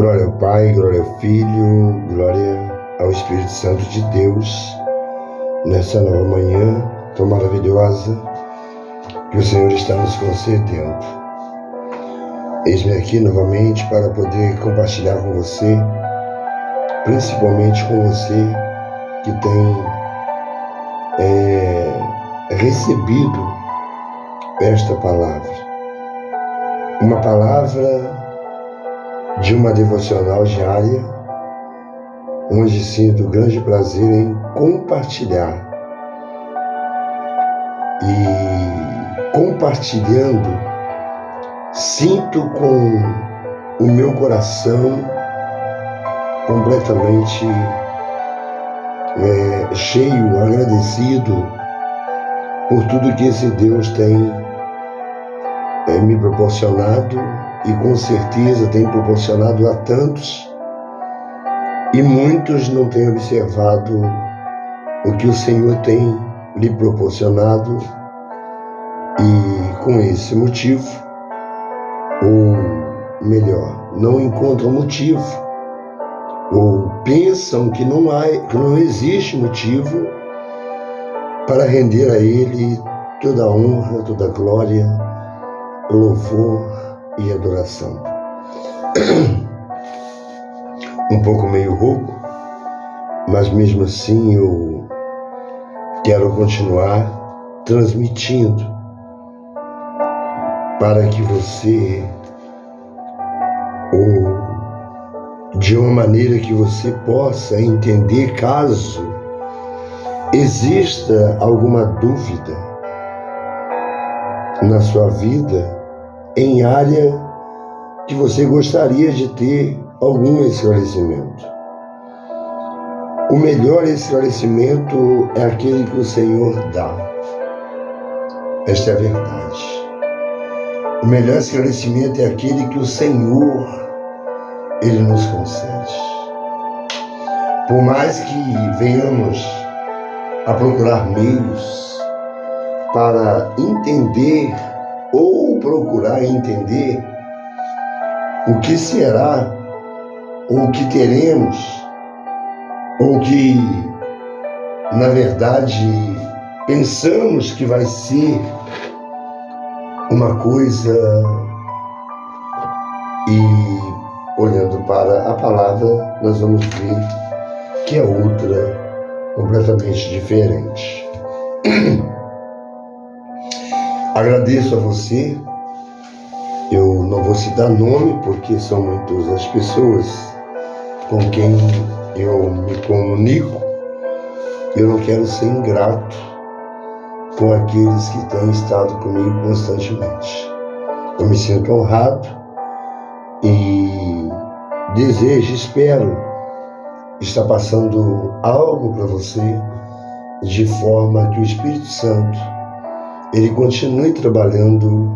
Glória ao Pai, glória ao Filho, glória ao Espírito Santo de Deus, nessa nova manhã tão maravilhosa que o Senhor está nos concedendo. Eis-me aqui novamente para poder compartilhar com você, principalmente com você que tem recebido esta palavra. Uma palavra de uma devocional diária, onde sinto grande prazer em compartilhar. E compartilhando, sinto com o meu coração completamente cheio, agradecido por tudo que esse Deus tem me proporcionado e com certeza tem proporcionado a tantos, e muitos não têm observado o que o Senhor tem lhe proporcionado, e com esse motivo, ou melhor, não encontram motivo, ou pensam que não existe motivo para render a Ele toda a honra, toda a glória, louvor e adoração. Um pouco meio rouco, mas mesmo assim eu quero continuar transmitindo para que você, ou de uma maneira que você possa entender, caso exista alguma dúvida na sua vida, em área que você gostaria de ter algum esclarecimento. O melhor esclarecimento é aquele que o Senhor dá. Esta é a verdade. O melhor esclarecimento é aquele que o Senhor, Ele nos concede. Por mais que venhamos a procurar meios para entender ou procurar entender o que será, ou o que teremos, ou que, na verdade, pensamos que vai ser uma coisa, e olhando para a palavra, nós vamos ver que é outra, completamente diferente. Agradeço a você. Eu não vou citar nome porque são muitas as pessoas com quem eu me comunico. Eu não quero ser ingrato com aqueles que têm estado comigo constantemente. Eu me sinto honrado e desejo, espero estar passando algo para você de forma que o Espírito Santo Ele continue trabalhando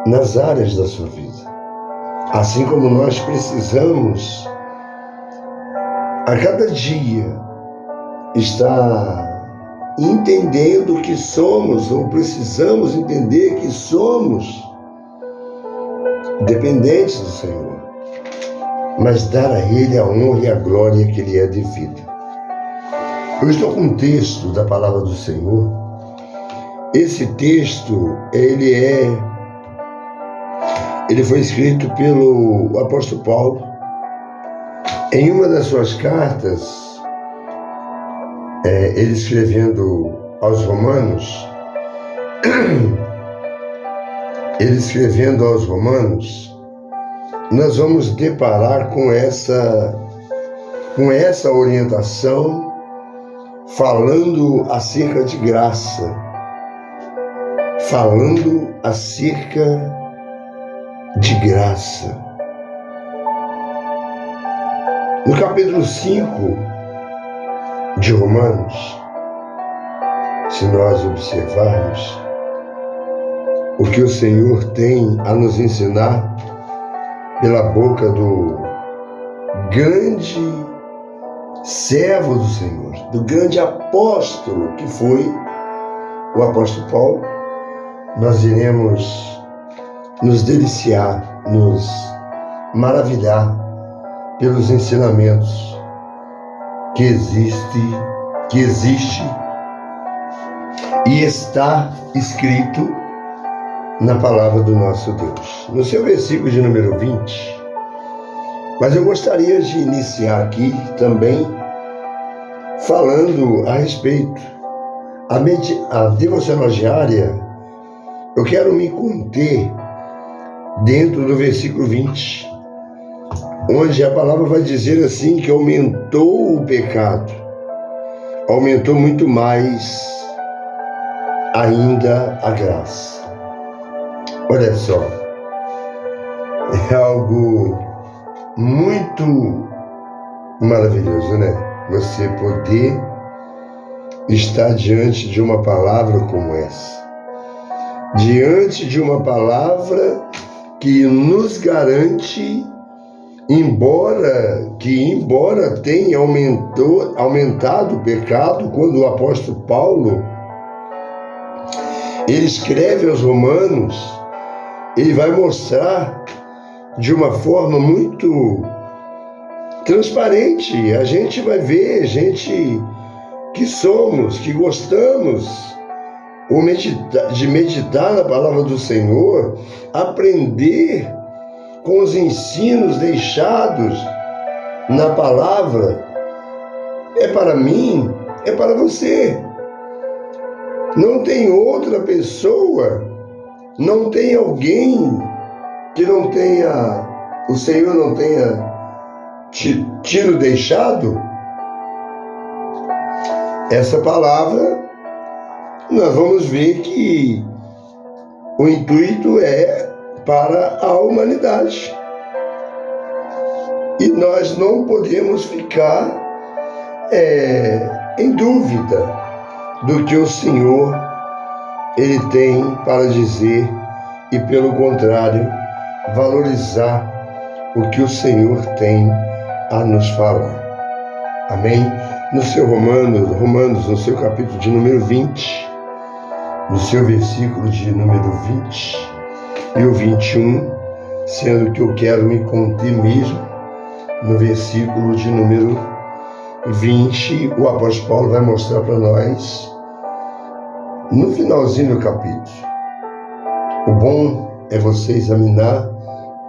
nas áreas da sua vida. Assim como nós precisamos, a cada dia, estar entendendo que somos, ou precisamos entender que somos dependentes do Senhor, mas dar a Ele a honra e a glória que Ele é devida. Eu estou com um texto da palavra do Senhor. Esse texto, ele foi escrito pelo apóstolo Paulo em uma das suas cartas, ele escrevendo aos Romanos, nós vamos deparar com essa orientação, falando acerca de graça, falando acerca de graça. No capítulo 5 de Romanos, se nós observarmos o que o Senhor tem a nos ensinar pela boca do grande servo do Senhor, do grande apóstolo que foi o apóstolo Paulo, nós iremos nos deliciar, nos maravilhar pelos ensinamentos que existe e está escrito na palavra do nosso Deus. No seu versículo de número 20, mas eu gostaria de iniciar aqui também falando a respeito a devocional diária. Eu quero me conter dentro do versículo 20, onde a palavra vai dizer assim, que aumentou o pecado, aumentou muito mais ainda a graça. Olha só, é algo muito maravilhoso, né? Você poder estar diante de uma palavra como essa, diante de uma palavra que nos garante, embora tenha aumentado o pecado, quando o apóstolo Paulo ele escreve aos Romanos, ele vai mostrar de uma forma muito transparente. A gente vai ver, gente que somos, que gostamos de meditar na palavra do Senhor, aprender com os ensinos deixados na palavra, é para mim, é para você. Não tem outra pessoa, não tem alguém que não tenha, o Senhor não tenha tido deixado essa palavra. Nós vamos ver que o intuito é para a humanidade. E nós não podemos ficar em dúvida do que o Senhor ele tem para dizer e, pelo contrário, valorizar o que o Senhor tem a nos falar. Amém? No seu Romanos, no seu capítulo de número 20, no seu versículo de número 20 e o 21, sendo que eu quero me conter mesmo no versículo de número 20, o apóstolo Paulo vai mostrar para nós, no finalzinho do capítulo. O bom é você examinar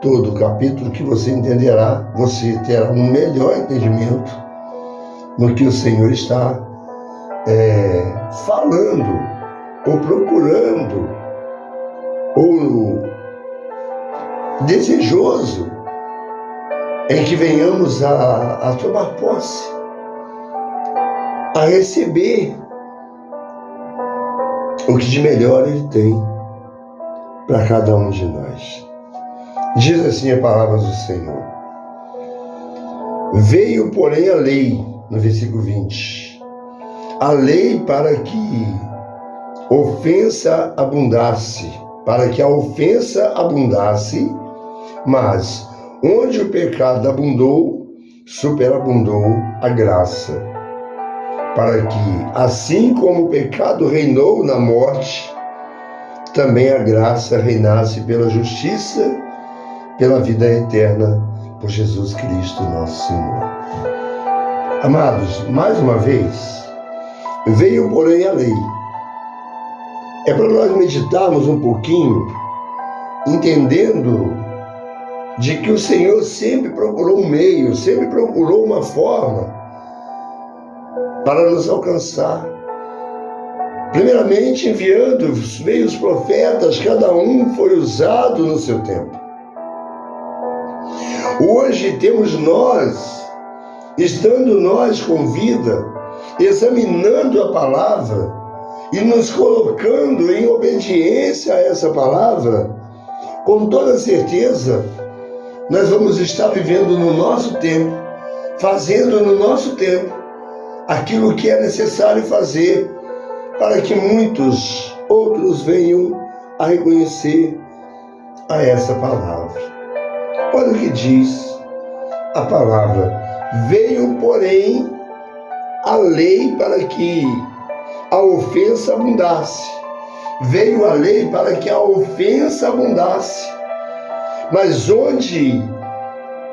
todo o capítulo, que você entenderá, você terá um melhor entendimento no que o Senhor está falando, ou procurando, ou desejoso em que venhamos a tomar posse, a receber o que de melhor Ele tem para cada um de nós. Diz assim a palavra do Senhor: veio, porém, a lei, no versículo 20, a lei para que a ofensa abundasse, mas onde o pecado abundou, superabundou a graça, para que, assim como o pecado reinou na morte, também a graça reinasse pela justiça, pela vida eterna, por Jesus Cristo nosso Senhor. Amados, mais uma vez, veio, porém, a lei. É para nós meditarmos um pouquinho, entendendo de que o Senhor sempre procurou um meio, sempre procurou uma forma para nos alcançar. Primeiramente, enviando, veio os profetas, cada um foi usado no seu tempo. Hoje temos nós, estando nós com vida, examinando a palavra e nos colocando em obediência a essa palavra, com toda certeza, nós vamos estar vivendo no nosso tempo, fazendo no nosso tempo aquilo que é necessário fazer para que muitos outros venham a reconhecer a essa palavra. Olha o que diz a palavra: veio, porém, a lei para que a ofensa abundasse. Veio a lei para que a ofensa abundasse. Mas onde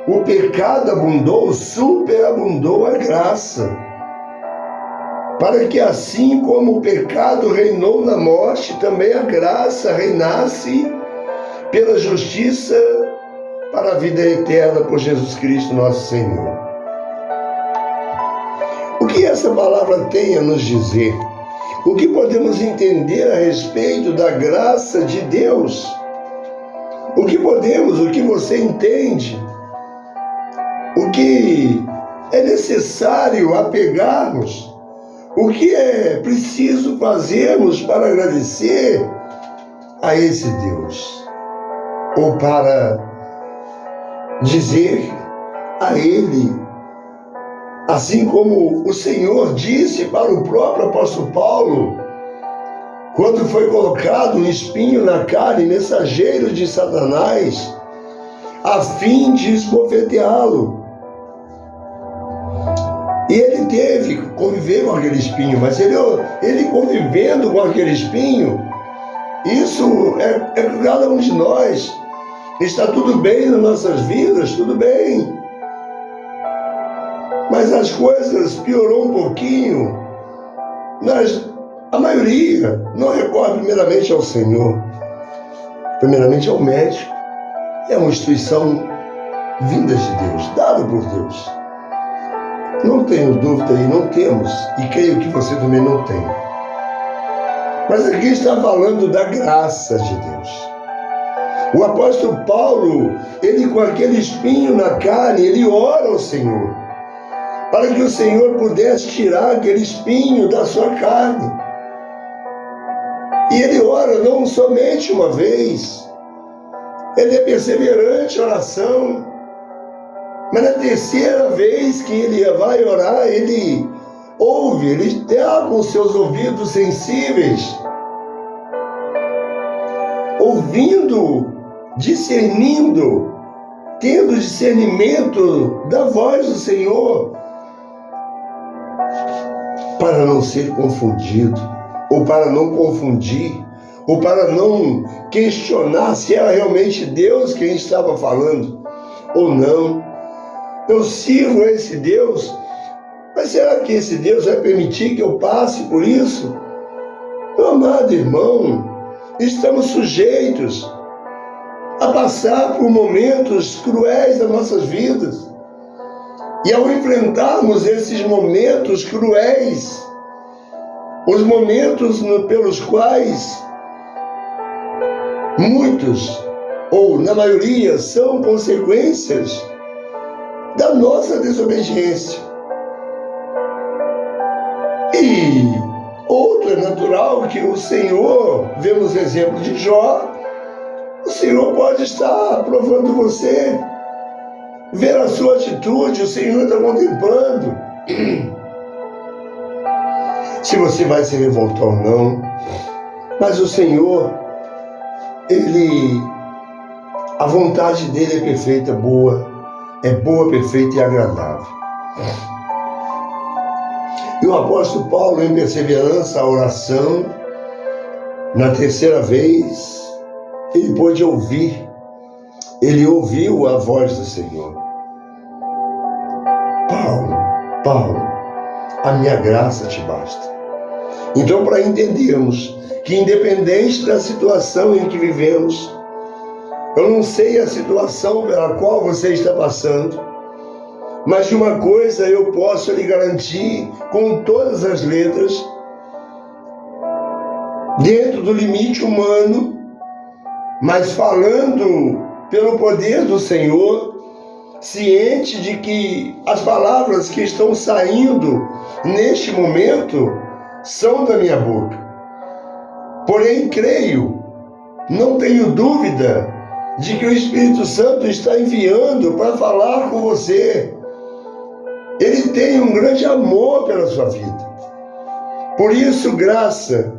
o pecado abundou, superabundou a graça. Para que assim como o pecado reinou na morte, também a graça reinasse pela justiça para a vida eterna por Jesus Cristo nosso Senhor. O que essa palavra tem a nos dizer? O que podemos entender a respeito da graça de Deus? O que você entende? O que é necessário apegarmos? O que é preciso fazermos para agradecer a esse Deus? Ou para dizer a Ele, assim como o Senhor disse para o próprio apóstolo Paulo, quando foi colocado um espinho na carne, mensageiro de Satanás, a fim de esbofeteá-lo. E ele teve que conviver com aquele espinho, mas ele convivendo com aquele espinho, isso é cada um de nós. Está tudo bem nas nossas vidas, tudo bem. Mas as coisas piorou um pouquinho. A maioria não recorre primeiramente ao Senhor, primeiramente ao médico. É uma instituição vinda de Deus, dada por Deus. Não tenho dúvida e não temos, e creio que você também não tem. Mas aqui está falando da graça de Deus. O apóstolo Paulo, ele com aquele espinho na carne, ele ora ao Senhor, para que o Senhor pudesse tirar aquele espinho da sua carne. E ele ora não somente uma vez, ele é perseverante em oração, mas na terceira vez que ele vai orar, ele ouve, ele está com seus ouvidos sensíveis, ouvindo, discernindo, tendo discernimento da voz do Senhor, para não ser confundido, ou para não confundir, ou para não questionar se era realmente Deus quem estava falando ou não. Eu sirvo a esse Deus, mas será que esse Deus vai permitir que eu passe por isso? Meu amado irmão, estamos sujeitos a passar por momentos cruéis das nossas vidas. E ao enfrentarmos esses momentos cruéis, os momentos pelos quais muitos, ou na maioria, são consequências da nossa desobediência. E outro é natural que o Senhor, vemos o exemplo de Jó, o Senhor pode estar provando você, ver a sua atitude, o Senhor está contemplando. Se você vai se revoltar ou não, mas o Senhor, a vontade dele é perfeita, é boa, perfeita e agradável. E o apóstolo Paulo, em perseverança, a oração, na terceira vez, ele pôde ouvir, ele ouviu a voz do Senhor. Paulo, a minha graça te basta. Então, para entendermos que independente da situação em que vivemos, eu não sei a situação pela qual você está passando, mas de uma coisa eu posso lhe garantir com todas as letras, dentro do limite humano, mas falando pelo poder do Senhor, ciente de que as palavras que estão saindo neste momento são da minha boca. Porém, creio, não tenho dúvida de que o Espírito Santo está enviando para falar com você. Ele tem um grande amor pela sua vida. Por isso, graça,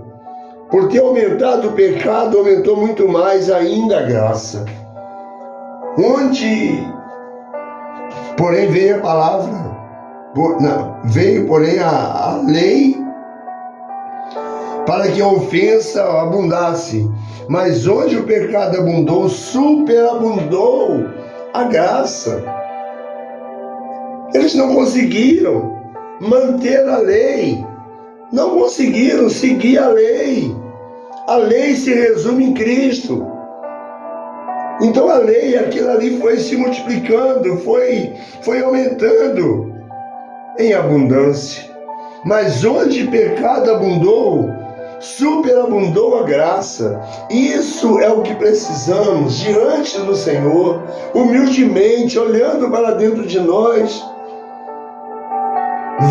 por ter aumentado o pecado, aumentou muito mais ainda a graça. Onde, porém, veio a palavra, veio, porém, a lei, para que a ofensa abundasse. Mas onde o pecado abundou, superabundou a graça. Eles não conseguiram manter a lei, não conseguiram seguir a lei. A lei se resume em Cristo. Então a lei, aquilo ali foi se multiplicando, foi aumentando em abundância. Mas onde pecado abundou, superabundou a graça. Isso é o que precisamos diante do Senhor, humildemente, olhando para dentro de nós,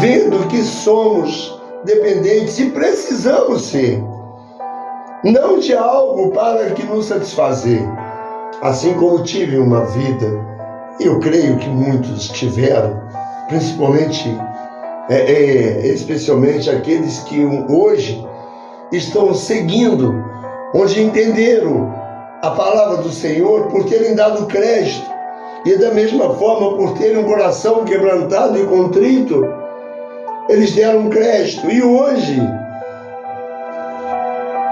vendo que somos dependentes e precisamos ser, não de algo para que nos satisfazer. Assim como tive uma vida, eu creio que muitos tiveram, principalmente, especialmente aqueles que hoje estão seguindo, onde entenderam a palavra do Senhor por terem dado crédito, e da mesma forma por terem um coração quebrantado e contrito, eles deram crédito. E hoje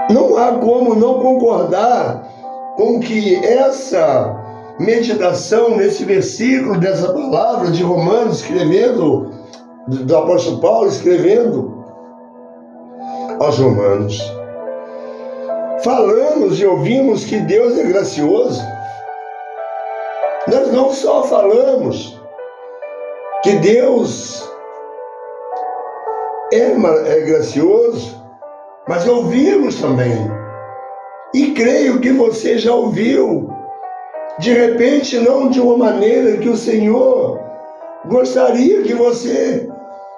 não há como não concordar com que essa meditação nesse versículo, dessa palavra de Romanos, escrevendo, do apóstolo Paulo escrevendo aos Romanos, falamos e ouvimos que Deus é gracioso. Nós não só falamos que Deus é gracioso, mas ouvimos também. E creio que você já ouviu, de repente não de uma maneira que o Senhor gostaria que você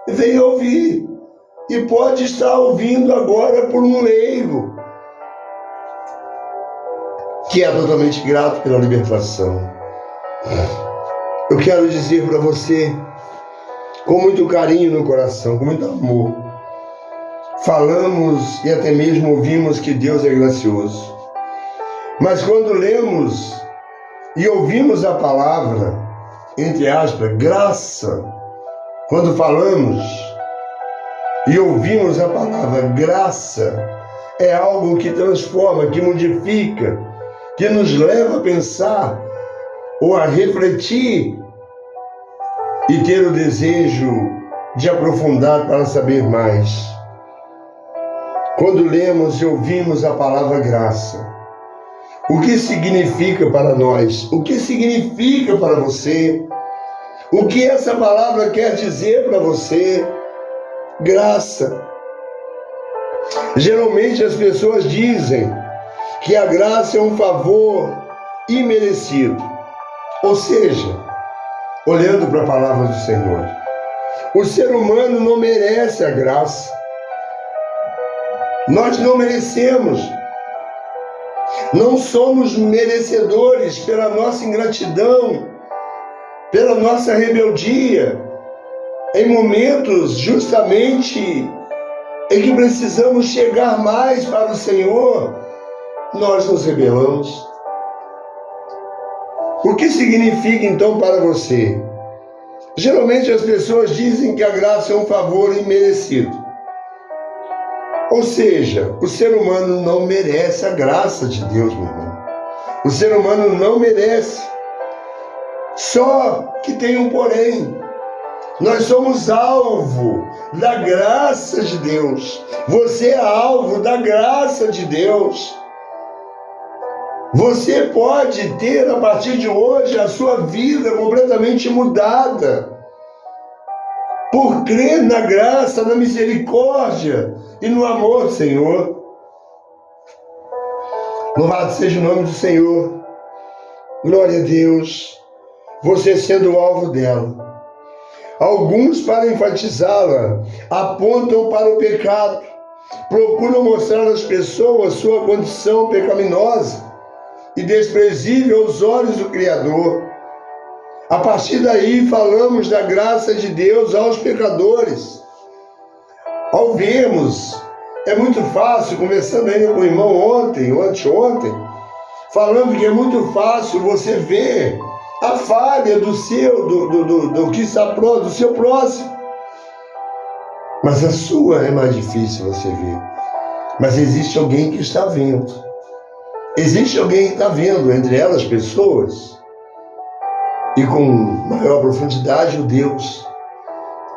venha ouvir, e pode estar ouvindo agora por um leigo, que é totalmente grato pela libertação. Eu quero dizer para você, com muito carinho no coração, com muito amor, falamos e até mesmo ouvimos que Deus é gracioso. Mas quando lemos e ouvimos a palavra, entre aspas, graça, quando falamos e ouvimos a palavra graça, é algo que transforma, que modifica, que nos leva a pensar ou a refletir e ter o desejo de aprofundar para saber mais. Quando lemos e ouvimos a palavra graça, o que significa para nós? O que significa para você? O que essa palavra quer dizer para você? Graça. Geralmente as pessoas dizem que a graça é um favor imerecido. Ou seja, olhando para a palavra do Senhor, o ser humano não merece a graça. Nós não merecemos. Não somos merecedores pela nossa ingratidão, pela nossa rebeldia, em momentos justamente em que precisamos chegar mais para o Senhor, nós nos rebelamos. O que significa então para você? Geralmente as pessoas dizem que a graça é um favor imerecido. Ou seja, o ser humano não merece a graça de Deus, meu irmão. O ser humano não merece. Só que tem um porém. Nós somos alvo da graça de Deus. Você é alvo da graça de Deus. Você pode ter, a partir de hoje, a sua vida completamente mudada, por crer na graça, na misericórdia e no amor do Senhor. Louvado seja o nome do Senhor. Glória a Deus. Você sendo o alvo dela. Alguns, para enfatizá-la, apontam para o pecado, procuram mostrar às pessoas sua condição pecaminosa e desprezível aos olhos do Criador. A partir daí, falamos da graça de Deus aos pecadores. Ao vermos, é muito fácil, conversando ainda com o irmão ontem, ou anteontem, falando que é muito fácil você ver a falha do que está próximo, do seu próximo. Mas a sua é mais difícil você ver. Mas existe alguém que está vendo. Existe alguém que está vendo, entre elas pessoas e com maior profundidade o Deus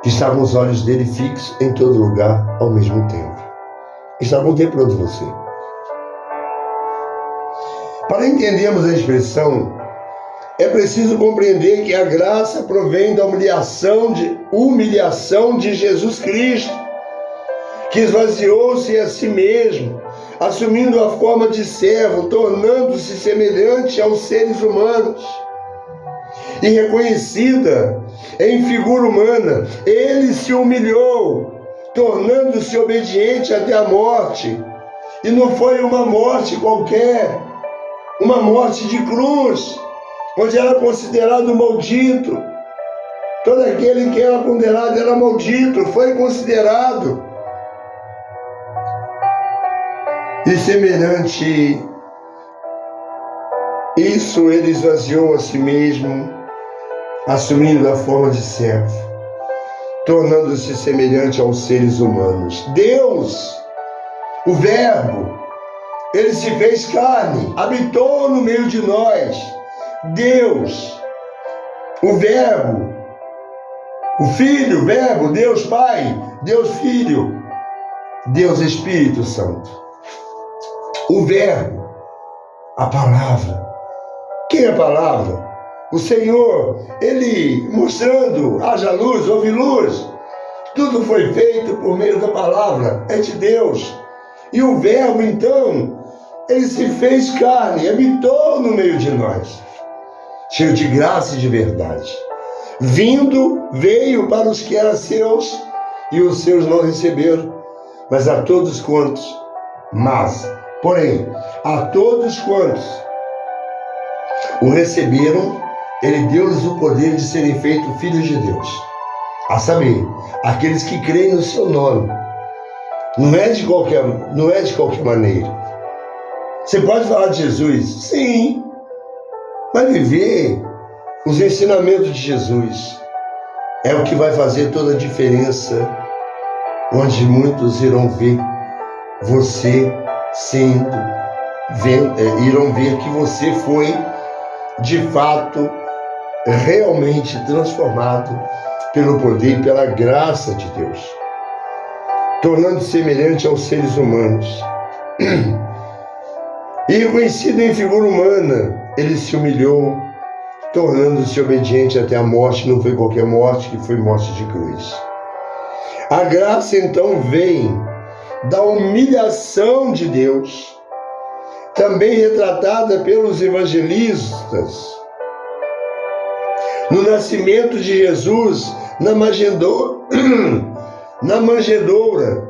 que está com os olhos dele fixos em todo lugar ao mesmo tempo. Está contemplando você. Para entendermos a expressão, é preciso compreender que a graça provém da humilhação de Jesus Cristo, que esvaziou-se a si mesmo, assumindo a forma de servo, tornando-se semelhante aos seres humanos. E reconhecida em figura humana, ele se humilhou, tornando-se obediente até a morte. E não foi uma morte qualquer, uma morte de cruz, onde era considerado maldito. Todo aquele que era condenado era maldito, foi considerado. E semelhante isso, ele esvaziou a si mesmo, assumindo a forma de servo, tornando-se semelhante aos seres humanos. Deus, o Verbo, ele se fez carne, habitou no meio de nós. Deus, o Verbo, o Filho, o Verbo, Deus Pai, Deus Filho, Deus Espírito Santo. O Verbo, a palavra. Quem é a palavra? O Senhor, ele mostrando, haja luz, houve luz. Tudo foi feito por meio da palavra, é de Deus. E o Verbo, então, ele se fez carne, habitou no meio de nós, cheio de graça e de verdade. Veio para os que eram seus, e os seus não receberam, mas a todos quantos, a todos quantos o receberam, ele deu-lhes o poder de serem feitos filhos de Deus, a saber, aqueles que creem no seu nome. Não é de qualquer maneira. Você pode falar de Jesus? Sim, mas viver os ensinamentos de Jesus é o que vai fazer toda a diferença, onde muitos irão ver você irão ver que você foi de fato realmente transformado pelo poder e pela graça de Deus, tornando-se semelhante aos seres humanos. E reconhecido em figura humana, ele se humilhou, tornando-se obediente até a morte. Não foi qualquer morte, que foi morte de cruz. A graça então vem da humilhação de Deus, também retratada pelos evangelistas, no nascimento de Jesus na manjedoura,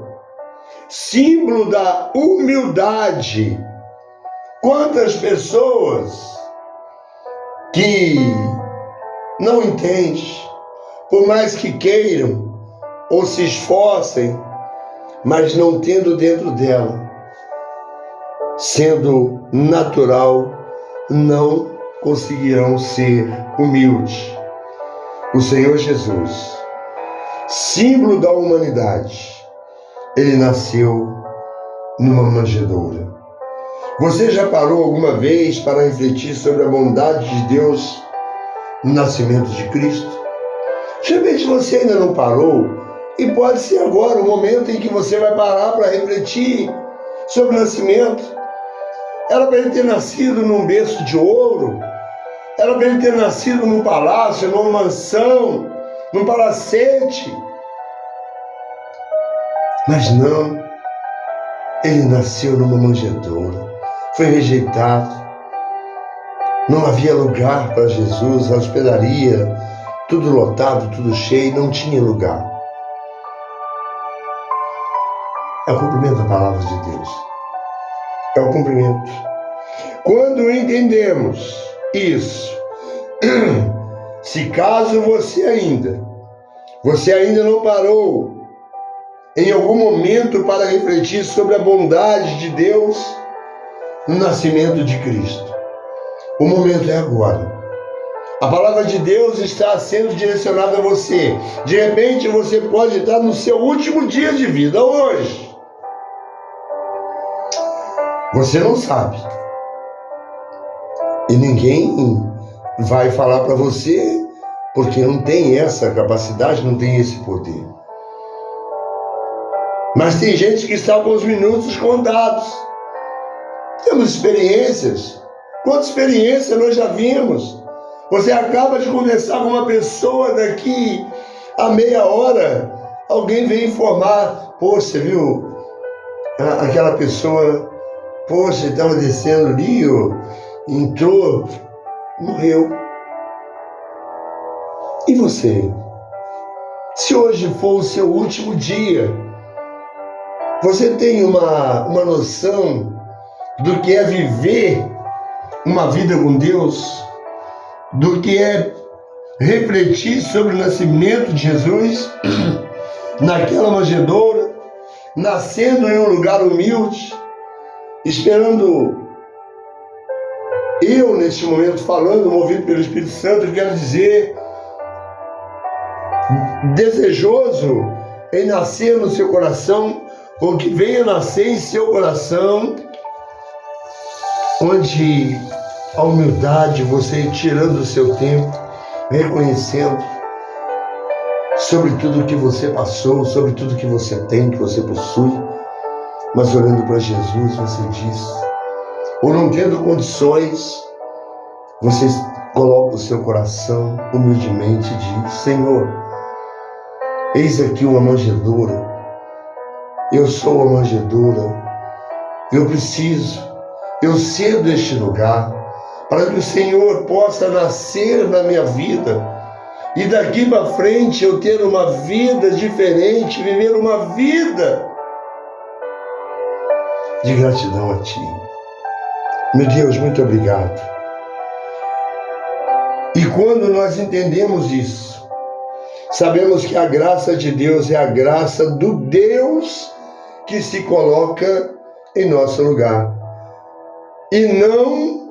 símbolo da humildade. Quantas pessoas que não entendem, por mais que queiram ou se esforcem, mas não tendo dentro dela, sendo natural, não conseguirão ser humildes. O Senhor Jesus, símbolo da humanidade, ele nasceu numa manjedoura. Você já parou alguma vez para refletir sobre a bondade de Deus no nascimento de Cristo? Talvez você ainda não parou, e pode ser agora o momento em que você vai parar para refletir sobre o nascimento. Era para ele ter nascido num berço de ouro, era para ele ter nascido num palácio, numa mansão, num palacete. Mas não, ele nasceu numa manjedoura. Foi rejeitado, não havia lugar para Jesus, a hospedaria, tudo lotado, tudo cheio, não tinha lugar. É o cumprimento da palavra de Deus, é o cumprimento. Quando entendemos isso, se caso você ainda não parou em algum momento para refletir sobre a bondade de Deus no nascimento de Cristo, o momento é agora. A palavra de Deus está sendo direcionada a você. De repente você pode estar no seu último dia de vida hoje. Você não sabe. E ninguém vai falar para você, porque não tem essa capacidade, não tem esse poder. Mas tem gente que está com os minutos contados. Temos experiências. Quantas experiências nós já vimos? Você acaba de conversar com uma pessoa, daqui a meia hora, alguém vem informar: poxa, viu? Aquela pessoa, poxa, estava descendo ali, entrou, morreu. E você? Se hoje for o seu último dia, você tem uma noção do que é viver uma vida com Deus? Do que é refletir sobre o nascimento de Jesus naquela manjedoura, nascendo em um lugar humilde, esperando? Eu, neste momento, falando, movido pelo Espírito Santo, quero dizer, desejoso em nascer no seu coração, ou que venha nascer em seu coração, onde a humildade, você tirando o seu tempo, reconhecendo sobre tudo que você passou, sobre tudo que você tem, que você possui, mas olhando para Jesus, você diz, ou não tendo condições, você coloca o seu coração humildemente e diz: Senhor, eis aqui uma manjedoura, eu sou a manjedoura, eu preciso, eu cedo este lugar, para que o Senhor possa nascer na minha vida, e daqui para frente eu ter uma vida diferente, viver uma vida de gratidão a Ti. Meu Deus, muito obrigado. E quando nós entendemos isso, sabemos que a graça de Deus é a graça do Deus que se coloca em nosso lugar, e não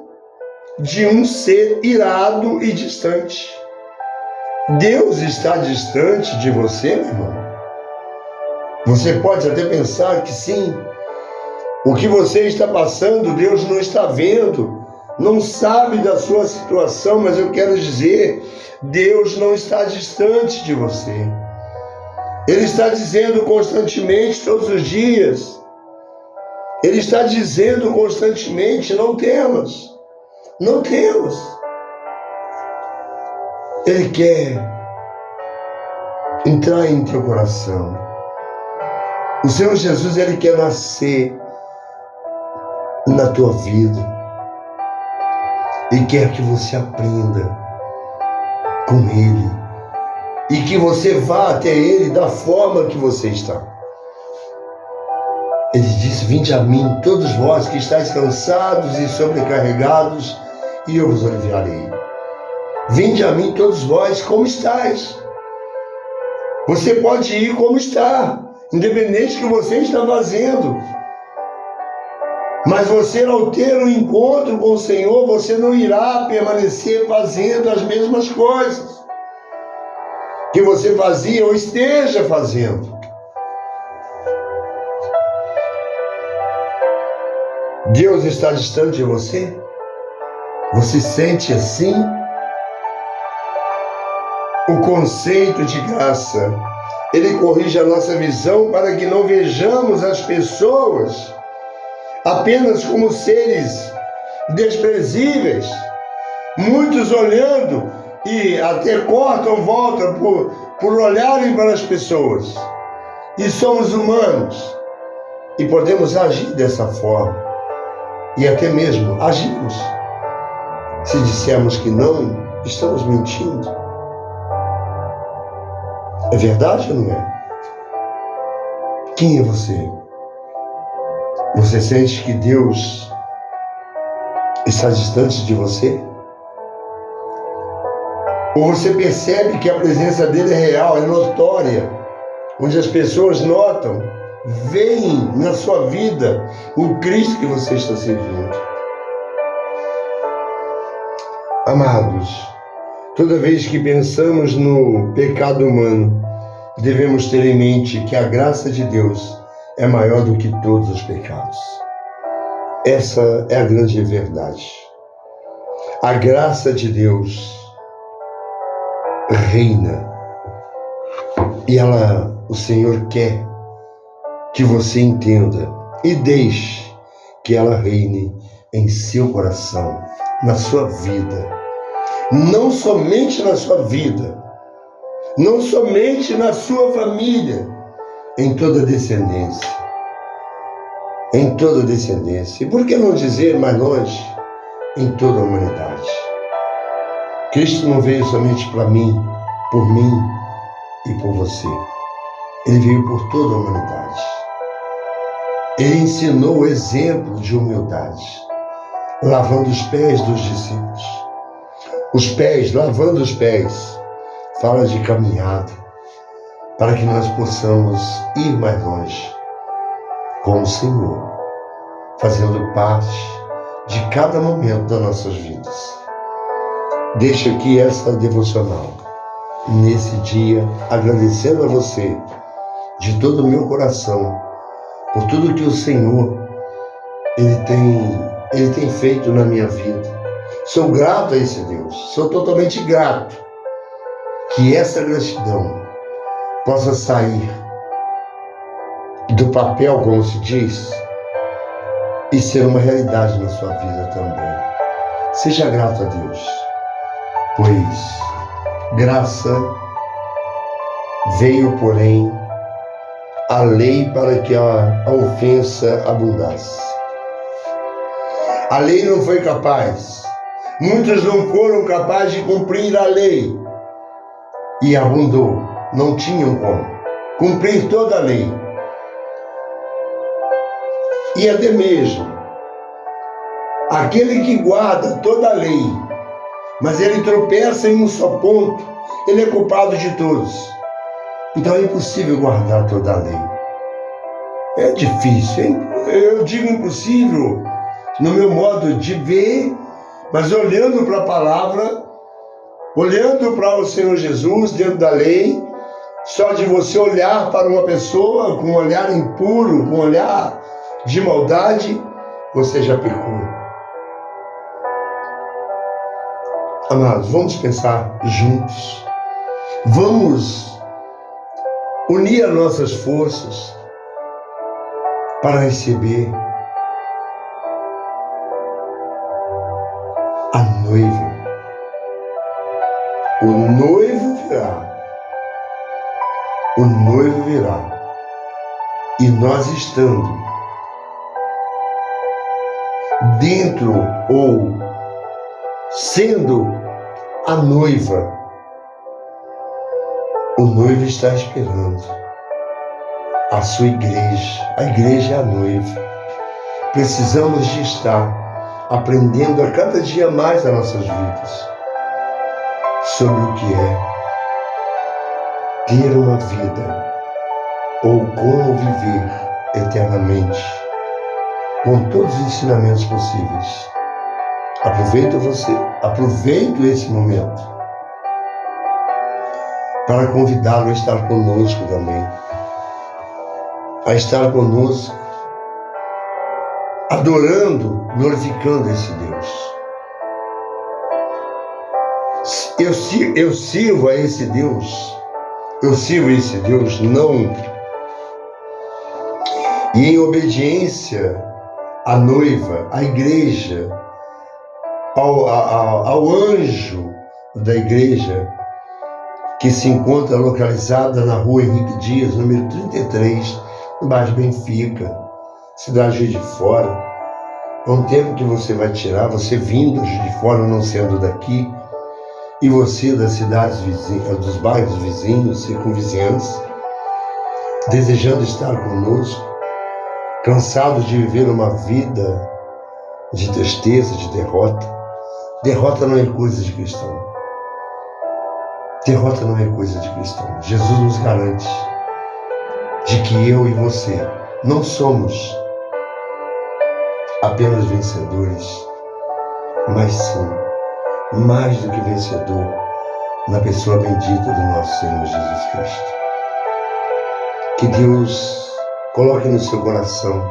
de um ser irado e distante. Deus está distante de você, meu irmão? Você pode até pensar que sim. O que você está passando, Deus não está vendo, não sabe da sua situação, mas eu quero dizer, Deus não está distante de você. Ele está dizendo constantemente, todos os dias, Ele está dizendo constantemente: não temas, não temas. Ele quer entrar em teu coração. O Senhor Jesus, Ele quer nascer na tua vida e quer que você aprenda com Ele e que você vá até Ele da forma que você está. Ele disse: vinde a mim todos vós que estáis cansados e sobrecarregados, e eu vos aliviarei. Vinde a mim todos vós como estáis. Você pode ir como está, independente do que você está fazendo. Mas você, ao ter um encontro com o Senhor, você não irá permanecer fazendo as mesmas coisas que você fazia ou esteja fazendo. Deus está distante de você? Você sente assim? O conceito de graça, ele corrige a nossa visão para que não vejamos as pessoas apenas como seres desprezíveis, muitos olhando e até cortam volta por olharem para as pessoas. E somos humanos e podemos agir dessa forma, e até mesmo agimos. Se dissermos que não, estamos mentindo. É verdade ou não é? Quem é você? Você sente que Deus está distante de você? Ou você percebe que a presença dele é real, é notória, onde as pessoas notam, veem na sua vida o Cristo que você está servindo? Amados, toda vez que pensamos no pecado humano, devemos ter em mente que a graça de Deus é maior do que todos os pecados. Essa é a grande verdade. A graça de Deus reina e o Senhor quer que você entenda e deixe que ela reine em seu coração, na sua vida, não somente na sua vida, não somente na sua família, em toda descendência. Em toda descendência. E por que não dizer mais longe? Em toda a humanidade. Cristo não veio somente para mim, por mim e por você. Ele veio por toda a humanidade. Ele ensinou o exemplo de humildade, lavando os pés dos discípulos. Os pés, lavando os pés, fala de caminhada, para que nós possamos ir mais longe com o Senhor, fazendo parte de cada momento das nossas vidas. Deixo aqui essa devocional, nesse dia, agradecendo a você, de todo o meu coração, por tudo que o Senhor, Ele tem feito na minha vida. Sou grato a esse Deus, sou totalmente grato. Que essa gratidão possa sair do papel, como se diz, e ser uma realidade na sua vida também. Seja grato a Deus, pois graça veio, porém, a lei para que a ofensa abundasse. A lei não foi capaz, muitos não foram capazes de cumprir a lei e abundou, não tinham como cumprir toda a lei. E até mesmo aquele que guarda toda a lei, mas ele tropeça em um só ponto, ele é culpado de todos. Então é impossível guardar toda a lei. É difícil, eu digo impossível no meu modo de ver, mas olhando para a palavra, olhando para o Senhor Jesus dentro da lei, só de você olhar para uma pessoa com um olhar impuro, com um olhar de maldade, você já pecou. Amados, vamos pensar juntos. Vamos unir as nossas forças para receber a noiva. O noivo virá. O noivo virá. E nós estando dentro ou sendo a noiva, o noivo está esperando a sua igreja. A igreja é a noiva. Precisamos de estar aprendendo a cada dia mais nas nossas vidas sobre o que é ter uma vida ou como viver eternamente com todos os ensinamentos possíveis. Aproveito esse momento para convidá-lo a estar conosco também, a estar conosco, adorando, glorificando esse Deus. Eu sirvo a esse Deus, não, e em obediência à noiva, à igreja, ao anjo da igreja, que se encontra localizada na rua Henrique Dias, número 33, no bairro de Benfica, cidade de Juiz de Fora. É um tempo que você vai tirar, você vindo de Juiz de Fora, não sendo daqui, e você das cidades vizinhas, dos bairros vizinhos, circunvizinhança, desejando estar conosco, cansado de viver uma vida de tristeza, de derrota. Derrota não é coisa de cristão. Derrota não é coisa de cristão. Jesus nos garante de que eu e você não somos apenas vencedores, mas sim, mais do que vencedor, na pessoa bendita do nosso Senhor Jesus Cristo. Que Deus coloque no seu coração,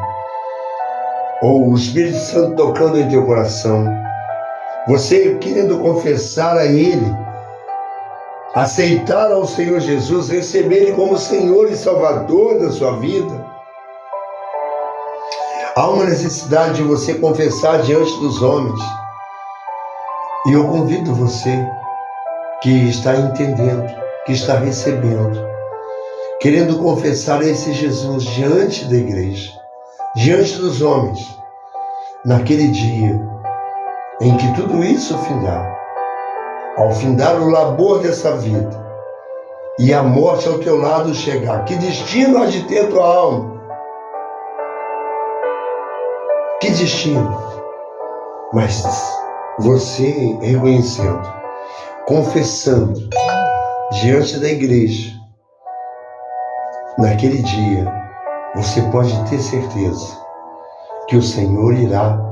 ou o Espírito Santo tocando em teu coração, Você querendo confessar a Ele, aceitar ao Senhor Jesus, receber Ele como Senhor e Salvador da sua vida. Há uma necessidade de você confessar diante dos homens. E eu convido você que está entendendo, que está recebendo, querendo confessar esse Jesus diante da igreja, diante dos homens, naquele dia em que tudo isso findar, ao findar o labor dessa vida e a morte ao teu lado chegar, que destino há de ter tua alma? Que destino? Mas você reconhecendo, confessando diante da igreja, naquele dia, você pode ter certeza que o Senhor irá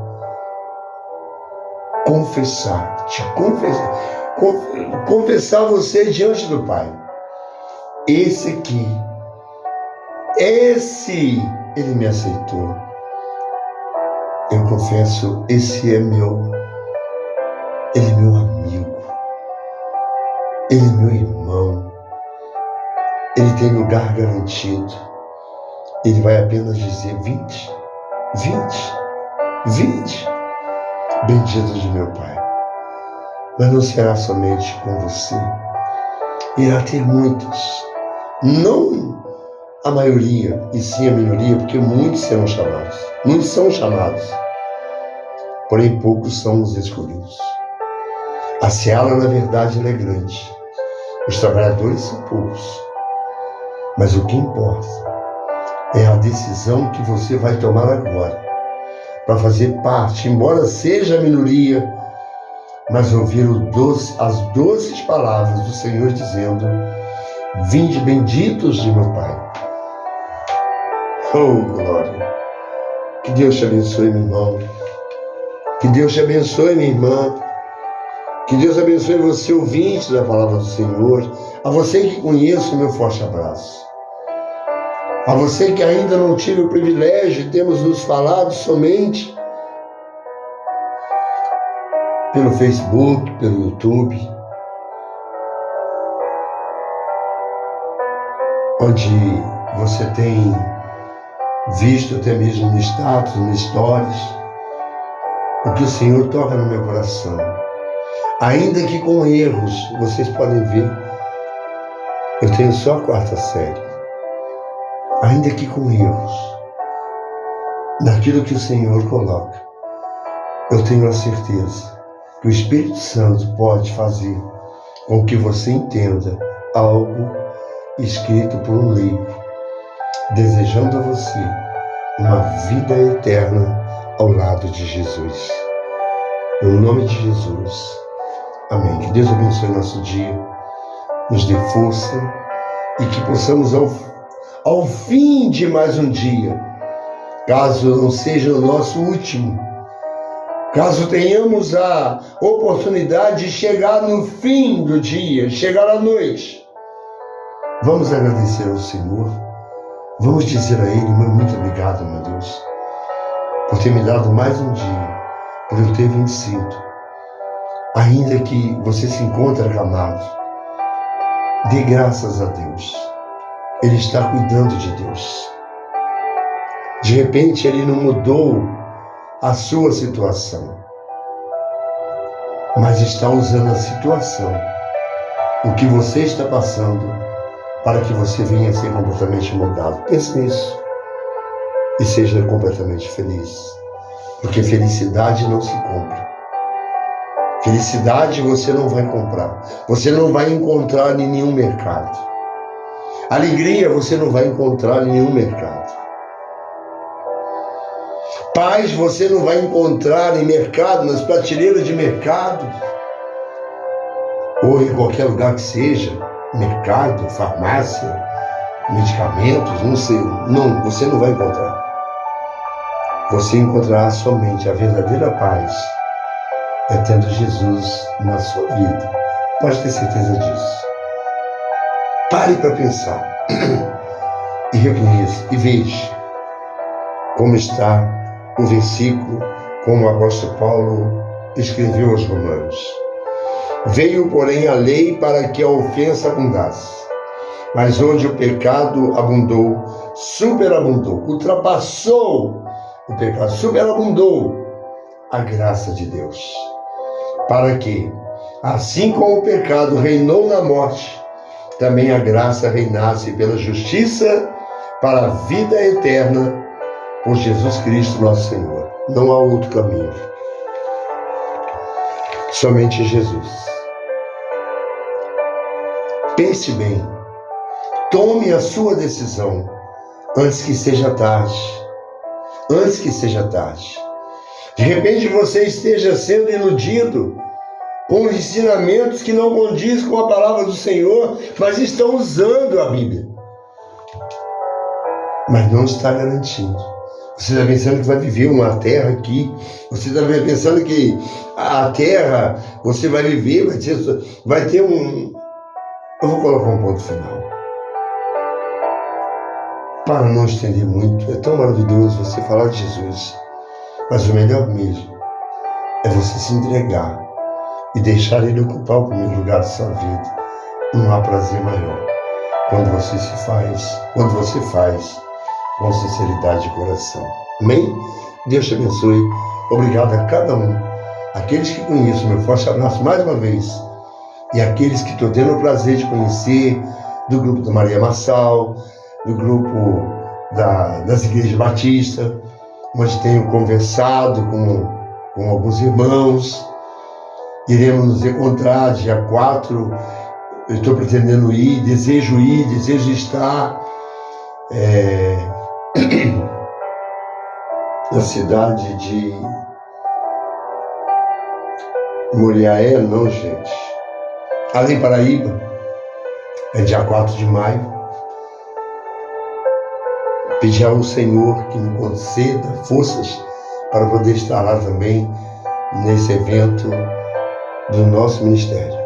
confessar você diante do Pai. Esse aqui, Ele me aceitou. Eu confesso, esse é meu. Ele é meu amigo. Ele é meu irmão. Ele tem lugar garantido. Ele vai apenas dizer: vinde. Bendito de meu Pai. Mas não será somente com você. Irá ter muitos. Não a maioria, e sim a minoria, porque muitos serão chamados. Muitos são chamados. Porém, poucos são os escolhidos. A seara, na verdade, ela é grande. Os trabalhadores são poucos. Mas o que importa é a decisão que você vai tomar agora para fazer parte, embora seja a minoria, mas ouvir as doces palavras do Senhor dizendo: vinde benditos de meu Pai. Oh, glória! Que Deus te abençoe, meu irmão. Que Deus te abençoe, minha irmã. Que Deus abençoe você, ouvinte da palavra do Senhor. A você que conheço, meu forte abraço. A você que ainda não tive o privilégio de termos nos falado somente pelo Facebook, pelo YouTube, onde você tem visto até mesmo no status, no stories, o que o Senhor toca no meu coração. Ainda que com erros, vocês podem ver, eu tenho só a 4ª série. Ainda que com erros, naquilo que o Senhor coloca, eu tenho a certeza que o Espírito Santo pode fazer com que você entenda algo escrito por um leigo, desejando a você uma vida eterna ao lado de Jesus. No nome de Jesus. Amém. Que Deus abençoe nosso dia, nos dê força e que possamos ao fim de mais um dia, caso não seja o nosso último, caso tenhamos a oportunidade de chegar no fim do dia, chegar à noite, vamos agradecer ao Senhor, vamos dizer a Ele: muito obrigado, meu Deus, por ter me dado mais um dia, por eu ter vencido. Ainda que você se encontre acamado, dê graças a Deus. Ele está cuidando de Deus. De repente, Ele não mudou a sua situação, mas está usando a situação, o que você está passando, para que você venha a ser completamente mudado. Pense nisso e seja completamente feliz, porque felicidade não se compra. Felicidade você não vai comprar, você não vai encontrar em nenhum mercado. Alegria você não vai encontrar em nenhum mercado. Paz você não vai encontrar em mercado, nas prateleiras de mercado, ou em qualquer lugar que seja, mercado, farmácia, medicamentos, não sei. Não, você não vai encontrar. Você encontrará somente a verdadeira paz é tendo Jesus na sua vida. Pode ter certeza disso. Pare para pensar e reconheça e veja como está o versículo, como o apóstolo Paulo escreveu aos Romanos. Veio, porém, a lei para que a ofensa abundasse. Mas onde o pecado abundou, superabundou, ultrapassou o pecado, superabundou a graça de Deus. Para que, assim como o pecado reinou na morte, também a graça reinasse pela justiça para a vida eterna por Jesus Cristo nosso Senhor. Não há outro caminho. Somente Jesus. Pense bem. Tome a sua decisão antes que seja tarde. Antes que seja tarde. De repente você esteja sendo iludido com ensinamentos que não condizem com a palavra do Senhor, mas estão usando a Bíblia. Mas não está garantindo. Você está pensando que vai viver uma terra aqui. Você está pensando que a terra você vai viver, vai ter um... Eu vou colocar um ponto final. Para não estender muito, é tão maravilhoso você falar de Jesus. Mas o melhor mesmo é você se entregar e deixar Ele ocupar o primeiro lugar da sua vida. Não há prazer maior quando você faz com sinceridade de coração. Amém? Deus te abençoe. Obrigado a cada um. Aqueles que conheço, meu forte abraço mais uma vez. E aqueles que estou tendo o prazer de conhecer, do grupo da Maria Massal, do grupo das igrejas batistas, onde tenho conversado com alguns irmãos. Iremos nos encontrar dia 4. Eu estou pretendendo ir, desejo estar na cidade de Moriaé, não, gente. Além Paraíba, é dia 4 de maio. Pedir ao Senhor que me conceda forças para poder estar lá também, nesse evento do nosso ministério.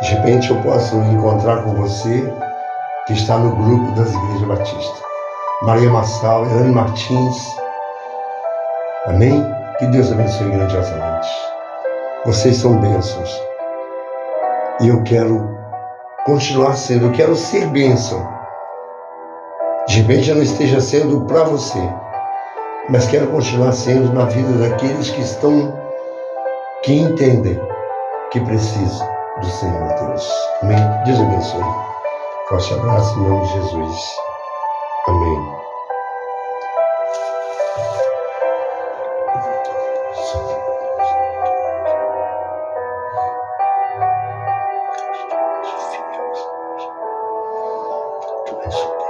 De repente eu posso encontrar com você que está no grupo das igrejas batistas. Maria Massal, Elane Martins. Amém? Que Deus abençoe grandiosamente. Vocês são bênçãos. E eu quero continuar sendo, eu quero ser bênção. De repente eu não esteja sendo para você, mas quero continuar sendo na vida daqueles que entendem que precisam do Senhor Deus. Amém? Deus abençoe. Forte abraço em nome de Jesus. Amém. Tu és